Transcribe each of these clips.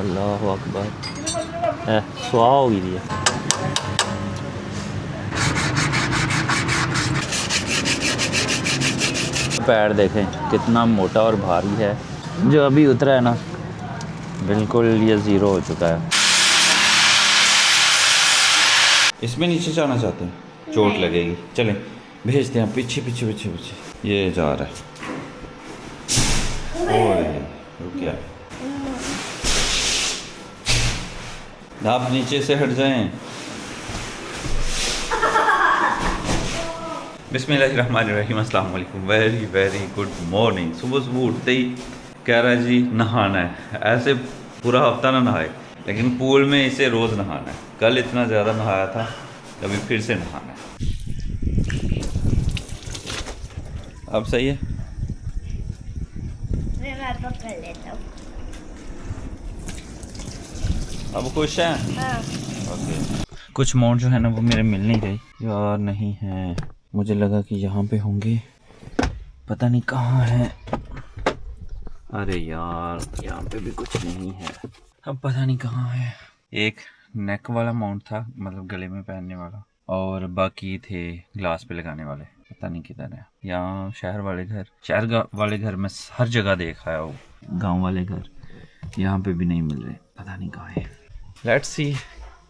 अल्लाह अकबर। सुहा होगी दी है। पैर देखें कितना मोटा और भारी है। जो अभी उतरा है ना, बिल्कुल ये ज़ीरो हो चुका है। इसमें नीचे जाना चाहते हैं, चोट लगेगी। चलें भेजते हैं, पीछे पीछे पीछे पीछे। ये जा रहा है। ओए रुक गया। आप नीचे से हट जाएं। बिस्मिल्लाहिर्रहमानिर्रहीम। अस्सलाम वालेकुम। Very very good morning. सुबह सुबह उठते ही कह रहा है जी नहाना है। ऐसे पूरा हफ्ता ना नहाए, लेकिन पूल में इसे रोज़ नहाना है। कल इतना ज़्यादा नहाया था, अभी फिर से नहाना है। अब सही है। मैं पकड़ लेता हूँ। अब खुश हैं? हाँ। ओके। कुछ मोड जो है ना वो मेरे मिल नहीं रही यार। नहीं है, मुझे लगा कि यहाँ पे होंगे, पता नहीं कहाँ है। अरे यार यहाँ पे भी कुछ नहीं है। अब पता नहीं कहाँ है। एक नेक वाला माउंट था, मतलब गले में पहनने वाला, और बाकी थे ग्लास पे लगाने वाले। पता नहीं किधर है। यहाँ शहर वाले घर में हर जगह देखा है, वो गांव वाले घर यहाँ पे भी नहीं मिल रहे। पता नहीं कहाँ है। लेट्स सी,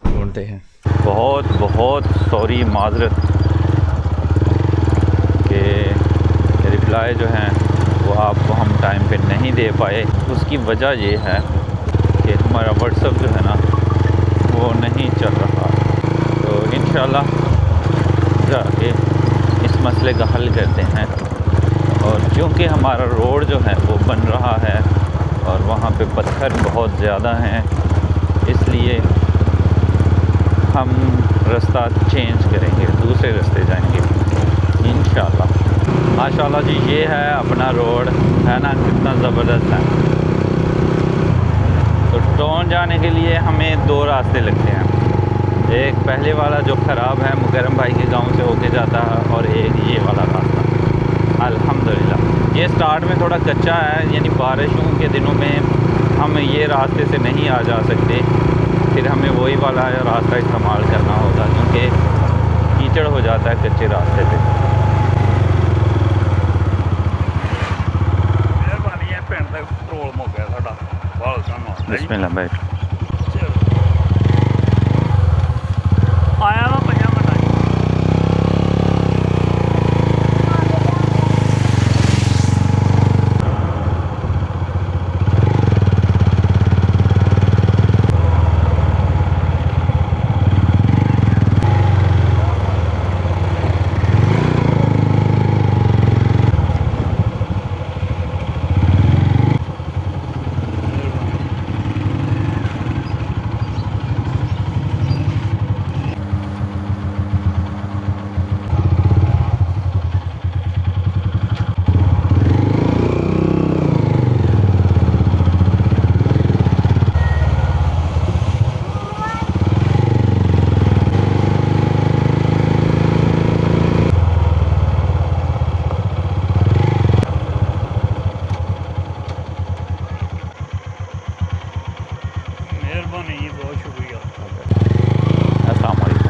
ढूंढते हैं। बहुत बहुत सॉरी, माजरत के रिप्लाई जो हैं वो आपको हम टाइम पे नहीं दे पाए। उसकी वजह ये है कि हमारा व्हाट्सएप जो है ना वो नहीं चल रहा। तो इंशाल्लाह जाके इस मसले का हल करते हैं। और क्योंकि हमारा रोड जो है वो बन रहा है और वहाँ पे पत्थर बहुत ज़्यादा हैं, इसलिए हम रास्ता चेंज करेंगे, दूसरे रास्ते जाएंगे इंशाल्लाह। माशाल्लाह जी, ये है अपना रोड, है ना, कितना ज़बरदस्त है। तो टाउन जाने के लिए हमें दो रास्ते लगते हैं। एक पहले वाला जो ख़राब है, मुकरम भाई के गांव से होके जाता है, और एक ये वाला रास्ता। अल्हम्दुलिल्लाह ये स्टार्ट में थोड़ा कच्चा है, यानी बारिशों के दिनों में हम ये रास्ते से नहीं आ जा सकते। फिर हमें वही वाला रास्ता इस्तेमाल करना होगा, क्योंकि कीचड़ हो जाता है कच्चे रास्ते पे। बिस्मिल्लाह भाई। आया वा 50 मिनट। मेहरबानी, बहुत शुक्रिया। अस्सलाम वालेकुम।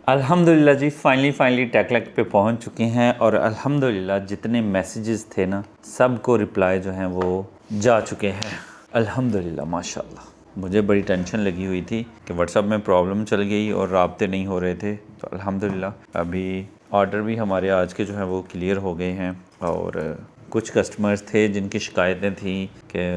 अल्हम्दुलिल्लाह जी, फाइनली टेकलेक पे पहुंच चुके हैं। और अल्हम्दुलिल्लाह जितने मैसेजेस थे ना, सब को रिप्लाई जो हैं वो जा चुके हैं। अल्हम्दुलिल्लाह माशाल्लाह। मुझे बड़ी टेंशन लगी हुई थी कि व्हाट्सएप में प्रॉब्लम चल गई और राब्ते नहीं हो रहे थे। तो अल्हम्दुलिल्लाह अभी ऑर्डर भी हमारे आज के जो हैं वो क्लियर हो गए हैं। और कुछ कस्टमर्स थे जिनकी शिकायतें थी कि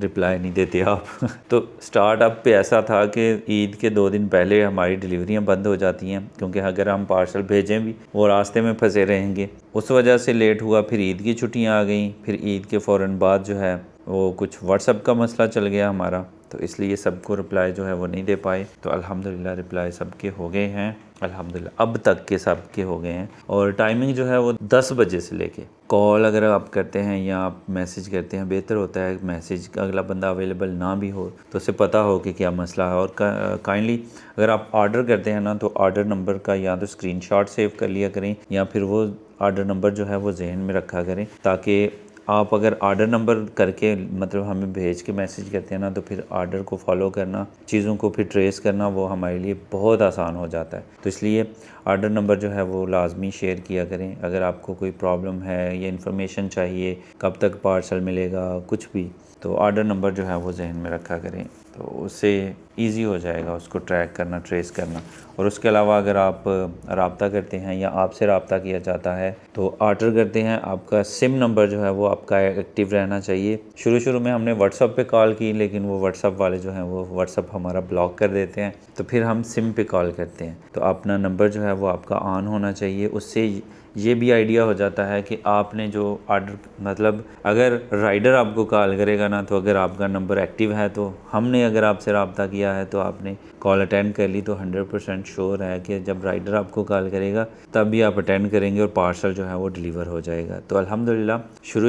रिप्लाई नहीं देते आप। तो स्टार्टअप पे ऐसा था कि ईद के 2 दिन पहले हमारी डिलीवरियां बंद हो जाती हैं, क्योंकि अगर हम पार्सल भेजें भी वो रास्ते में फंसे रहेंगे। उस वजह से लेट हुआ। फिर ईद की छुट्टियां आ गई। फिर ईद के फ़ौरन बाद जो है वो कुछ व्हाट्सएप का मसला चल गया हमारा, तो इसलिए सबको रिप्लाई जो है वो नहीं दे पाए। तो अल्हम्दुलिल्लाह रिप्लाई सबके हो गए हैं। अल्हम्दुलिल्लाह अब तक के सब के हो गए हैं। और टाइमिंग जो है वो 10 बजे से लेके कॉल अगर आप करते हैं या आप मैसेज करते हैं, बेहतर होता है मैसेज का अगला बंदा अवेलेबल ना भी हो तो उसे पता हो कि क्या मसला है। और काइंडली अगर आप ऑर्डर करते हैं ना तो ऑर्डर नंबर का या तो स्क्रीनशॉट सेव कर लिया करें या फिर वो ऑर्डर नंबर जो है वो जहन में रखा करें, ताकि आप अगर ऑर्डर नंबर करके मतलब हमें भेज के मैसेज करते हैं ना तो फिर ऑर्डर को फॉलो करना, चीज़ों को फिर ट्रेस करना वो हमारे लिए बहुत आसान हो जाता है। तो इसलिए ऑर्डर नंबर जो है वो लाजमी शेयर किया करें। अगर आपको कोई प्रॉब्लम है या इन्फॉर्मेशन चाहिए, कब तक पार्सल मिलेगा, कुछ भी, तो ऑर्डर नंबर जो है वो जहन में रखा करें, तो उससे ईज़ी हो जाएगा उसको ट्रैक करना, ट्रेस करना। और उसके अलावा अगर आप रब्ता करते हैं या आपसे रब्ता किया जाता है तो ऑर्डर करते हैं, आपका सिम नंबर जो है वो आपका एक्टिव रहना चाहिए। शुरू में हमने व्हाट्सअप पे कॉल की, लेकिन वो व्हाट्सअप वाले जो हैं वो व्हाट्सअप हमारा ब्लॉक कर देते हैं, तो फिर हम सिम पे कॉल करते हैं। तो अपना नंबर जो है वो आपका ऑन होना चाहिए। उससे ये भी आइडिया हो जाता है कि आपने जो ऑर्डर मतलब अगर राइडर आपको कॉल करेगा ना तो अगर आपका नंबर एक्टिव है तो हमने अगर आपसे रब्ता किया है तो आपने कॉल अटेंड कर ली, तो 100% श्योर है कि जब राइडर आपको कॉल करेगा तब भी आप अटेंड करेंगे और पार्सल जो है वो डिलीवर हो जाएगा। तो अल्हम्दुलिल्लाह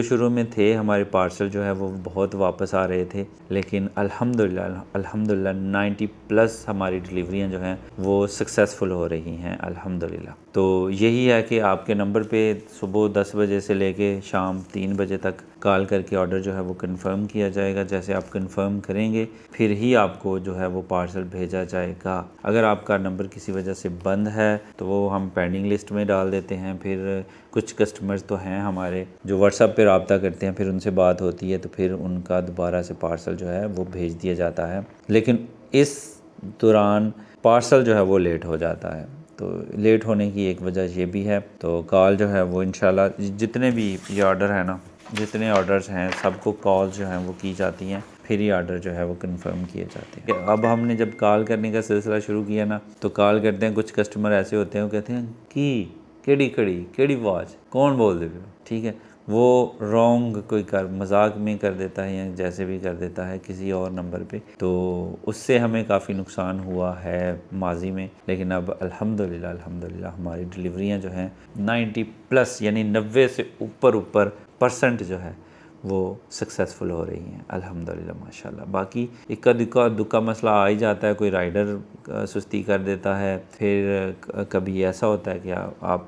शुरू में थे हमारे पार्सल जो है वो बहुत वापस आ रहे थे, लेकिन अल्हम्दुलिल्लाह 90+ हमारी डिलीवरियाँ जो हैं वो सक्सेसफुल हो रही हैं अल्हम्दुलिल्लाह। तो यही है कि आपके नंबर पे सुबह 10 बजे से लेके शाम 3 बजे तक कॉल करके ऑर्डर जो है वो कंफर्म किया जाएगा। जैसे आप कंफर्म करेंगे फिर ही आपको जो है वो पार्सल भेजा जाएगा। अगर आपका नंबर किसी वजह से बंद है तो वो हम पेंडिंग लिस्ट में डाल देते हैं। फिर कुछ कस्टमर्स तो हैं हमारे जो व्हाट्सएप पे रब्ता करते हैं, फिर उनसे बात होती है तो फिर उनका दोबारा से पार्सल जो है वो भेज दिया जाता है, लेकिन इस दौरान पार्सल जो है वो लेट हो जाता है। तो लेट होने की एक वजह ये भी है। तो कॉल जो है वो इंशाल्लाह जितने भी ये ऑर्डर है ना, जितने ऑर्डर्स हैं सबको कॉल जो हैं वो की जाती हैं, फिर ही ऑर्डर जो है वो कंफर्म किए जाते हैं। अब हमने जब कॉल करने का सिलसिला शुरू किया ना तो कॉल करते हैं, कुछ कस्टमर ऐसे होते हैं वो कहते हैं कि केड़ी आवाज़ कौन बोल दे पियो, ठीक है, वो रॉन्ग कोई कर मजाक में कर देता है या जैसे भी कर देता है किसी और नंबर पे, तो उससे हमें काफ़ी नुकसान हुआ है माजी में। लेकिन अब अल्हम्दुलिल्लाह हमारी डिलीवरियां जो हैं 90+ यानी 90 से ऊपर % जो है वो सक्सेसफुल हो रही हैं अल्हम्दुलिल्लाह माशाल्लाह। बाकी इक्का दुक्का मसला आ ही जाता है, कोई राइडर सुस्ती कर देता है, फिर कभी ऐसा होता है कि आप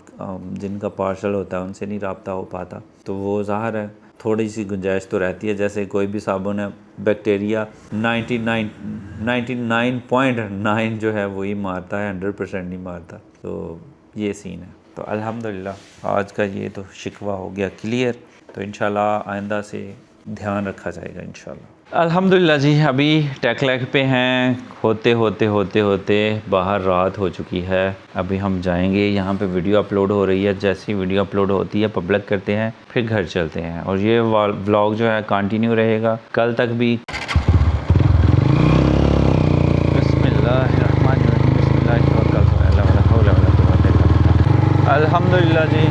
जिनका पार्सल होता है उनसे नहीं रब्ता हो पाता, तो वो ज़ाहिर है थोड़ी सी गुंजाइश तो रहती है। जैसे कोई भी साबुन है, बैक्टीरिया 99.9 जो है वही मारता है, 100% नहीं मारता। तो ये सीन है। तो अल्हम्दुलिल्लाह आज का ये तो शिकवा हो गया क्लियर। तो इंशाल्लाह आइंदा से ध्यान रखा जाएगा इंशाल्लाह। अल्हम्दुलिल्लाह जी अभी टेकलैक पे हैं, होते बाहर रात हो चुकी है। अभी हम जाएंगे, यहाँ पे वीडियो अपलोड हो रही है, जैसी वीडियो अपलोड होती है पब्लिक करते हैं, फिर घर चलते हैं। और ये व्लॉग जो है कंटिन्यू रहेगा कल तक भी। अल्हम्दुलिल्लाह जी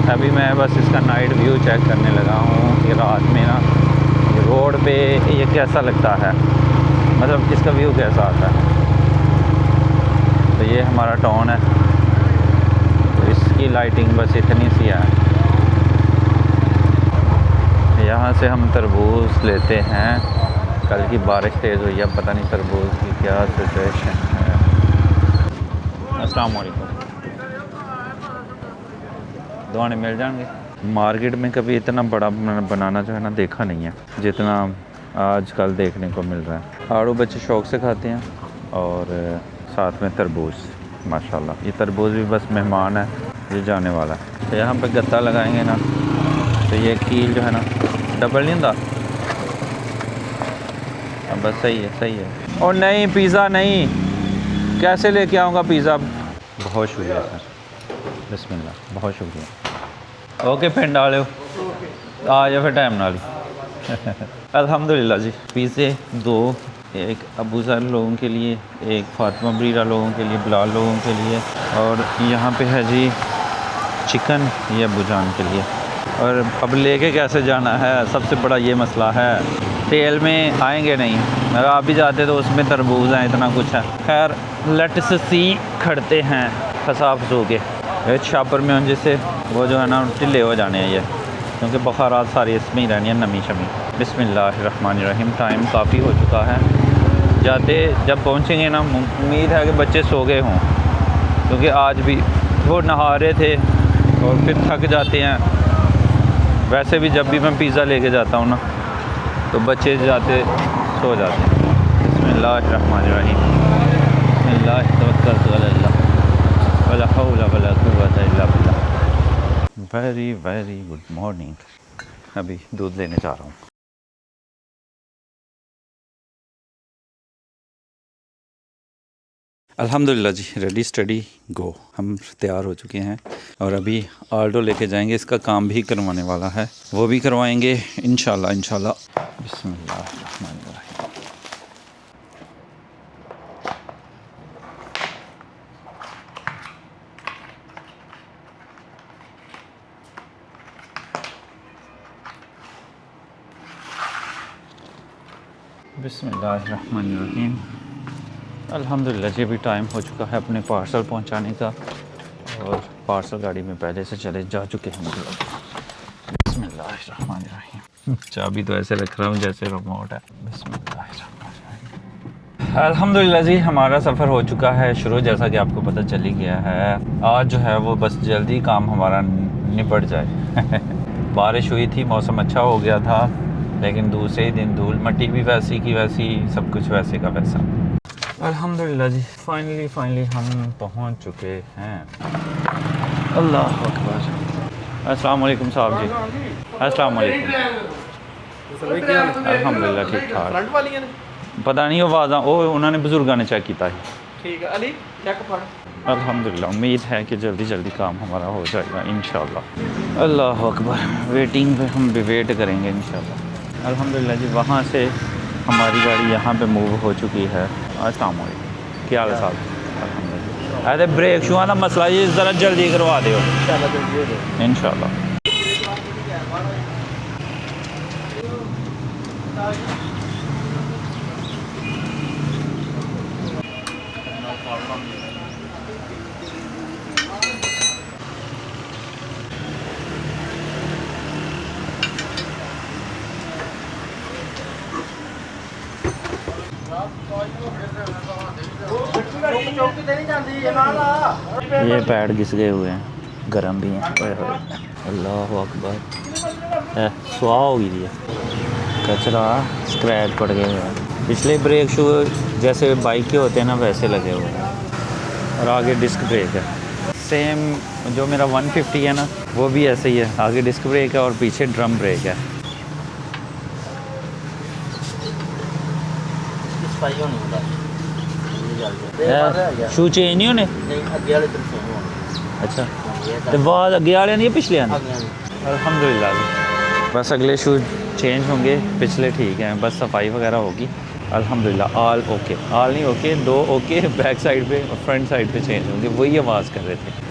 अभी मैं बस इसका नाइट व्यू चेक करने लगा हूँ कि रात में ना रोड पे ये कैसा लगता है, मतलब इसका व्यू कैसा आता है। तो ये हमारा टाउन है, तो इसकी लाइटिंग बस इतनी सी है। यहाँ से हम तरबूज लेते हैं, कल की बारिश तेज़ हुई है, पता नहीं तरबूज की क्या सिचुएशन है। अस्सलाम वालेकुम, दुआने मिल जाएंगे। मार्केट में कभी इतना बड़ा बनाना जो है ना देखा नहीं है जितना आजकल देखने को मिल रहा है। आड़ू बच्चे शौक़ से खाते हैं और साथ में तरबूज। माशाल्लाह ये तरबूज भी बस मेहमान है, ये जाने वाला है। तो यहाँ पे गत्ता लगाएंगे ना तो ये कील जो है ना डबल नहीं होता। बस सही है। और नहीं पिज़्ज़ा नहीं, कैसे लेके आऊँगा पिज़्ज़ा। बहुत शुक्रिया सर, बिस्मिल्लाह, बहुत शुक्रिया। ओके पिंड वाले आ जाओ फिर टाइम नाल। अल्हम्दुलिल्लाह जी पिज़्ज़े 2, एक अबू ज़र लोगों के लिए, एक फातिमा बरीरा लोगों के लिए, बिलाल लोगों के लिए, और यहाँ पे है जी चिकन ये अबू जान के लिए। और अब लेके कैसे जाना है सबसे बड़ा ये मसला है, तेल में आएंगे नहीं। अगर आप भी जाते तो उसमें तरबूज हैं, इतना कुछ है। खैर लेट्स सी खड़ते हैं फंसा फंसू के ये छापर में उन जैसे वो जो है ना ढिले हो जाने हैं ये, क्योंकि बुखारात सारी इसमें ही रहनी है, नमी शमी। बिस्मिल्लाहिर्रहमानिर्रहीम। टाइम काफ़ी हो चुका है, जाते जब पहुँचेंगे ना उम्मीद है कि बच्चे सो गए हों, क्योंकि आज भी वो नहा रहे थे और फिर थक जाते हैं। वैसे भी जब भी मैं पिज़्ज़ा लेके जाता हूँ ना तो बच्चे जाते सो जाते हैं। बिस्मिल्लाहिर्रहमानिर्रहीम। बिस्मिल्लाह तवक्कलतु अलल्लाह वला हौला वला कुव्वता इल्ला बिल्लाह। Very very good morning. अभी दूध लेने जा रहा हूँ। अल्हम्दुलिल्लाह जी, रेडी स्टडी गो। हम तैयार हो चुके हैं और अभी ऑल्टो लेके जाएंगे। इसका काम भी करवाने वाला है, वो भी करवाएंगे इंशाल्लाह इंशाल्लाह। बिस्मिल्लाहिर्रहमानिर्रहीम। बिस्मिल्लाहिर्रहमानिर्रहीम। अल्हम्दुलिल्लाह जी, अभी टाइम हो चुका है अपने पार्सल पहुंचाने का और पार्सल गाड़ी में पहले से चले जा चुके हैं हम लोग। बिस्मिल्लाहिर्रहमानिर्रहीम। चाबी तो ऐसे रख रहा हूँ जैसे रिमोट है। बिस्मिल्लाहिर्रहमानिर्रहीम। अल्हम्दुलिल्लाह जी, हमारा सफ़र हो चुका है शुरू, जैसा कि आपको पता चल ही गया है। आज जो है वो बस जल्दी काम हमारा निपट जाए। बारिश हुई थी, मौसम अच्छा हो गया था, लेकिन दूसरे ही दिन धूल मट्टी भी वैसी की वैसी, सब कुछ वैसे का वैसा। अल्हम्दुलिल्लाह जी, फाइनली हम पहुंच चुके हैं। अल्लाह अकबर। अस्सलाम वालेकुम साहब जी। अस्सलाम वालेकुम। अल्हम्दुलिल्लाह ठीक ठाक। पता नहीं आवाज़ उन्होंने बजुर्गों ने चेक किया। ठीक है अली, चेक फड़। अल्हम्दुलिल्लाह, उम्मीद है कि जल्दी काम हमारा हो जाएगा इंशाल्लाह। अल्लाह अकबर। वेटिंग पे हम भी वेट करेंगे इंशाल्लाह। अल्हम्दुलिल्लाह जी, वहाँ से हमारी गाड़ी यहाँ पे मूव हो चुकी है। अस्सलाम वालेकुम, क्या हाल है साहब? अल्हम्दुलिल्लाह। अरे ब्रेक शू का मसला जी, ज़रा जल्दी करवा दो इंशाल्लाह। ये पैड घिस गए हुए हैं, गर्म भी हैं। अल्लाह अकबर। सुहा हो गई है, कचरा स्क्रैच पड़ गए हुए हैं। पिछले ब्रेक शू जैसे बाइक के होते हैं ना वैसे लगे हुए हैं, और आगे डिस्क ब्रेक है। सेम जो मेरा 150 है ना वो भी ऐसे ही है, आगे डिस्क ब्रेक है और पीछे ड्रम ब्रेक है। शू चेंज नहीं होने? अच्छा, तो बाद अगे वाले नहीं पिछले आने? अल्हम्दुलिल्लाह, बस अगले शू चेंज होंगे, पिछले ठीक हैं। बस सफाई वगैरह होगी अल्हम्दुलिल्लाह। ऑल ओके, ऑल नहीं ओके, दो ओके। बैक साइड पे और फ्रंट साइड पे चेंज होंगे, वही आवाज़ कर रहे थे।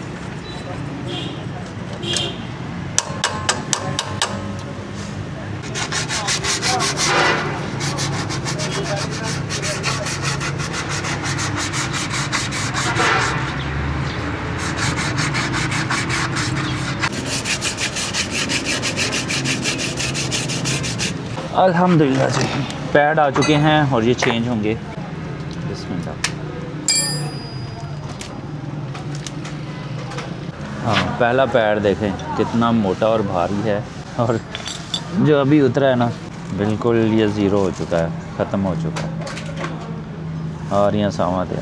अल्हम्दुलिल्लाह जी, पैड आ चुके हैं और ये चेंज होंगे। बिस्मिल्लाह। हाँ, पहला पैड देखें कितना मोटा और भारी है, और जो अभी उतरा है ना बिल्कुल ये ज़ीरो हो चुका है, ख़त्म हो चुका है। और यहाँ सामा थे।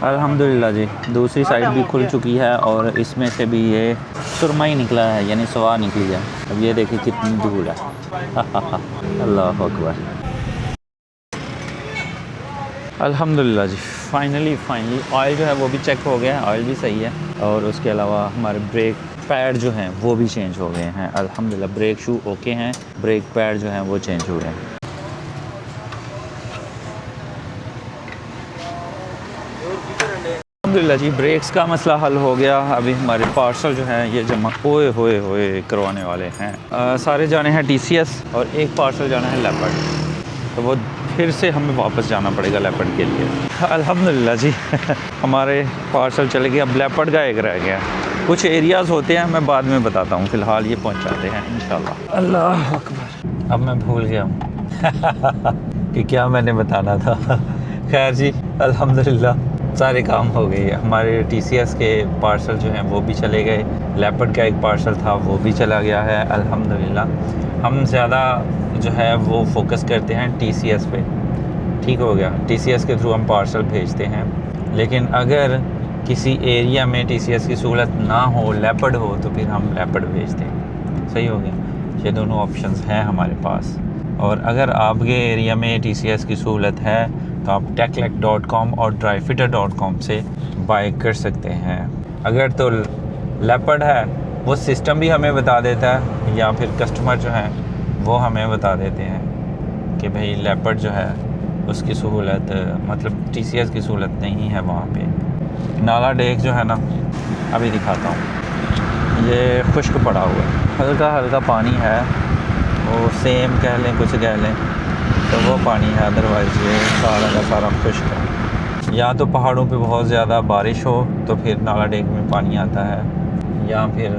अल्हम्दुलिल्लाह जी, दूसरी साइड भी खुल चुकी है और इसमें से भी ये सुरमा ही निकला है, यानी सवा निकली है। अब ये देखिए कितनी धूल है। अल्लाह अकबर। अल्हम्दुलिल्लाह जी, फाइनली ऑयल जो है वो भी चेक हो गया है, ऑयल भी सही है। और उसके अलावा हमारे ब्रेक पैड जो हैं वो भी चेंज हो गए हैं अल्हम्दुलिल्लाह। ब्रेक शू ओके हैं, ब्रेक पैड जो हैं वो चेंज हुए हैं। अल्हम्दुलिल्लाह जी ब्रेक्स का मसला हल हो गया। अभी हमारे पार्सल जो है ये जमा होए करवाने वाले हैं। सारे जाने हैं TCS और एक पार्सल जाना है लेपर्ड, तो वो फिर से हमें वापस जाना पड़ेगा लेपर्ड के लिए। अल्हम्दुलिल्लाह जी हमारे पार्सल चले गए। अब लेपर्ड का एक रह गया। कुछ एरियाज़ होते हैं, मैं बाद में बताता हूँ, फ़िलहाल ये पहुँचाते हैं इंशाल्लाह। अल्लाह अकबर। अब मैं भूल गया हूँ कि क्या मैंने बताना था। खैर जी अल्हम्दुलिल्लाह सारे काम हो गए। हमारे TCS के पार्सल जो हैं वो भी चले गए। लेपर्ड का एक पार्सल था वो भी चला गया है अल्हम्दुलिल्लाह। हम ज़्यादा जो है वो फोकस करते हैं TCS पे। ठीक हो गया, TCS के थ्रू हम पार्सल भेजते हैं। लेकिन अगर किसी एरिया में TCS की सहूलत ना हो, लेपर्ड हो, तो फिर हम लेपर्ड भेजते हैं। सही हो गया। ये दोनों ऑप्शंस हैं हमारे पास। और अगर आपके एरिया में TCS की सहूलत है तो आप techlek.com और dryfitter.com से बाय कर सकते हैं। अगर तो लेपर्ड है वो सिस्टम भी हमें बता देता है, या फिर कस्टमर जो है वो हमें बता देते हैं कि भाई लेपर्ड जो है उसकी सहूलत, मतलब TCS की सहूलत नहीं है वहाँ पे। नाला डेक जो है ना, अभी दिखाता हूँ, ये खुश्क पड़ा हुआ है, हल्का हल्का पानी है, वो सेम कह लें कुछ कह लें तो वो पानी है, अदरवाइज़ ये सारा का सारा खुश्क है। या तो पहाड़ों पे बहुत ज़्यादा बारिश हो तो फिर नाला डेक में पानी आता है, या फिर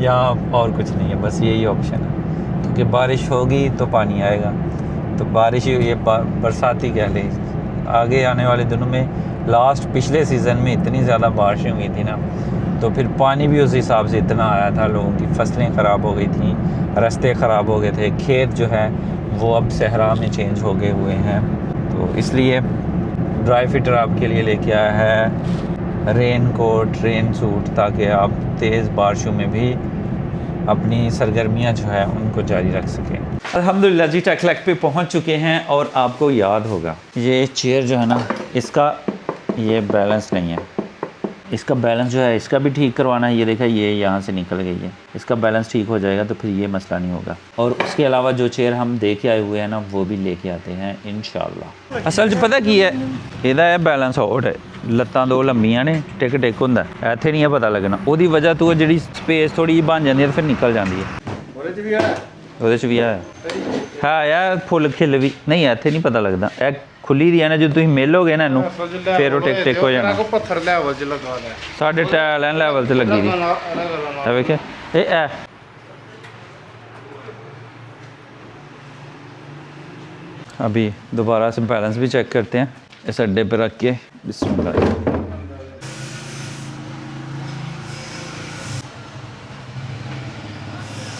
या और कुछ नहीं है, बस यही ऑप्शन है। क्योंकि बारिश होगी तो पानी आएगा, तो बारिश ये बरसाती कह लें। आगे आने वाले दिनों में पिछले सीज़न में इतनी ज़्यादा बारिशें हुई थी ना, तो फिर पानी भी उस हिसाब से इतना आया था, लोगों की फसलें ख़राब हो गई थी, रास्ते ख़राब हो गए थे, खेत जो है वो अब सहरा में चेंज हो गए हुए हैं। तो इसलिए ड्राई फिटर आपके लिए लेके आया है रेन कोट, रेन सूट, ताकि आप तेज़ बारिशों में भी अपनी सरगर्मियां जो है उनको जारी रख सकें। अल्हम्दुलिल्लाह जी टेक्लेक पे पहुंच चुके हैं। और आपको याद होगा ये चेयर जो है ना, इसका ये बैलेंस नहीं है, इसका बैलेंस जो है इसका भी ठीक करवाना है। ये देखा, ये यहाँ से निकल गई है, इसका बैलेंस ठीक हो जाएगा तो फिर ये मसला नहीं होगा। और उसके अलावा जो चेयर हम दे के आए हुए हैं ना, वो भी लेके आते हैं इंशाल्लाह। असल च पता की है, ਇਹਦਾ ਇਹ बैलेंस आउट है, ਲੱਤਾਂ ਦੋ ਲੰਮੀਆਂ ਨੇ, ਟਿਕ ਟਿਕ ਹੁੰਦਾ, ਇੱਥੇ ਨਹੀਂ ਪਤਾ ਲੱਗਣਾ। ਉਹਦੀ ਵਜ੍ਹਾ ਤੋਂ ਜਿਹੜੀ ਸਪੇਸ ਥੋੜੀ ਜਿਹੀ ਬਣ ਜਾਂਦੀ ਹੈ, ਫਿਰ ਨਿਕਲ ਜਾਂਦੀ ਹੈ। ਉਹਦੇ 'ਚ ਵੀ ਹੈ ਯਾਰ ਫੁੱਲ ਖਿੱਲ ਵੀ ਨਹੀਂ, ਇੱਥੇ ਨਹੀਂ ਪਤਾ ਲੱਗਦਾ। ਇਹ ਖੁੱਲੀ ਦੀ ਹੈ ਨਾ, ਜਦੋਂ ਤੁਸੀਂ ਮੇਲੋਗੇ ਨਾ ਇਹਨੂੰ ਫਿਰ ਉਹ ਟਿਕ ਟਿਕ ਹੋ ਜਾਣਾ। ਪੱਥਰ ਲੈਵਲ 'ਚ ਲਗਾ ਦੇ ਸਾਡੇ ਟਾਇਲ ਐਨ ਲੈਵਲ 'ਤੇ ਲੱਗੀ ਦੀ ਹੈ, ਵੇਖਿਆ ਇਹ अभी दोबारा से बैलेंस भी चेक करते हैं इस अड्डे पे रख के। बिस्मिल्लाह।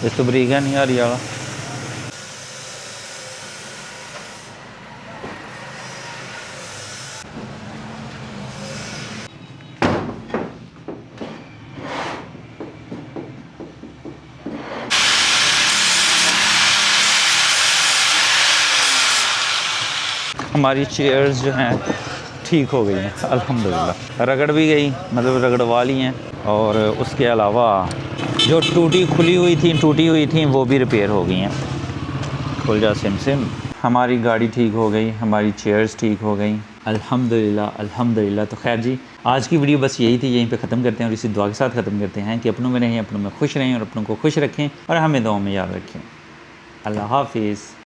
इस तो बरीक है नहीं आ रही वाला। हमारी चेयर्स जो हैं ठीक हो गई हैं अल्हम्दुलिल्लाह। रगड़ भी गई, मतलब रगड़वा ली हैं। और उसके अलावा जो टूटी हुई थी वो भी रिपेयर हो गई हैं। खुल जा सिम। हमारी गाड़ी ठीक हो गई, हमारी चेयर्स ठीक हो गई अल्हम्दुलिल्लाह। तो खैर जी आज की वीडियो बस यही थी, यहीं पे ख़त्म करते हैं और इसी दुआ के साथ ख़त्म करते हैं कि अपनों में रहें, अपनों में खुश रहें और अपनों को खुश रखें और हमें दुआ में याद रखें। अल्लाह हाफिज़।